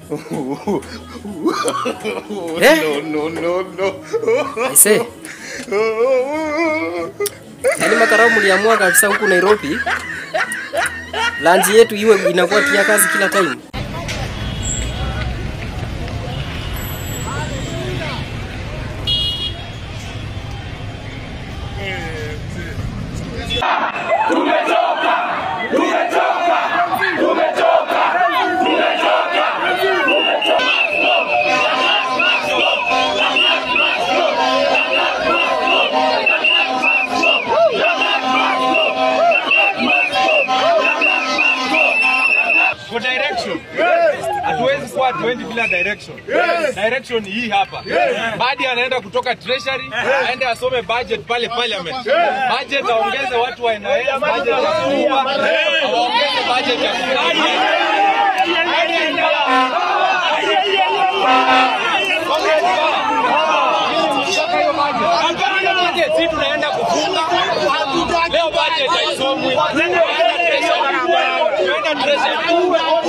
No. I say. Yaani makarau mliamua kabisa huku Nairobi. Lunch yetu iwe inakuwa tia kazi kila time. For direction. Hatuwezi kuwa 20 bila direction. Direction hii hapa. Baadhi anaenda kutoka treasury, aende asome budget pale parliament. Budget aongeze watu wa NIS, budget ya kuwa, aongeze budget ya sisi tunaenda kufunga. Leo budget haisomwi. Tunaenda treasury.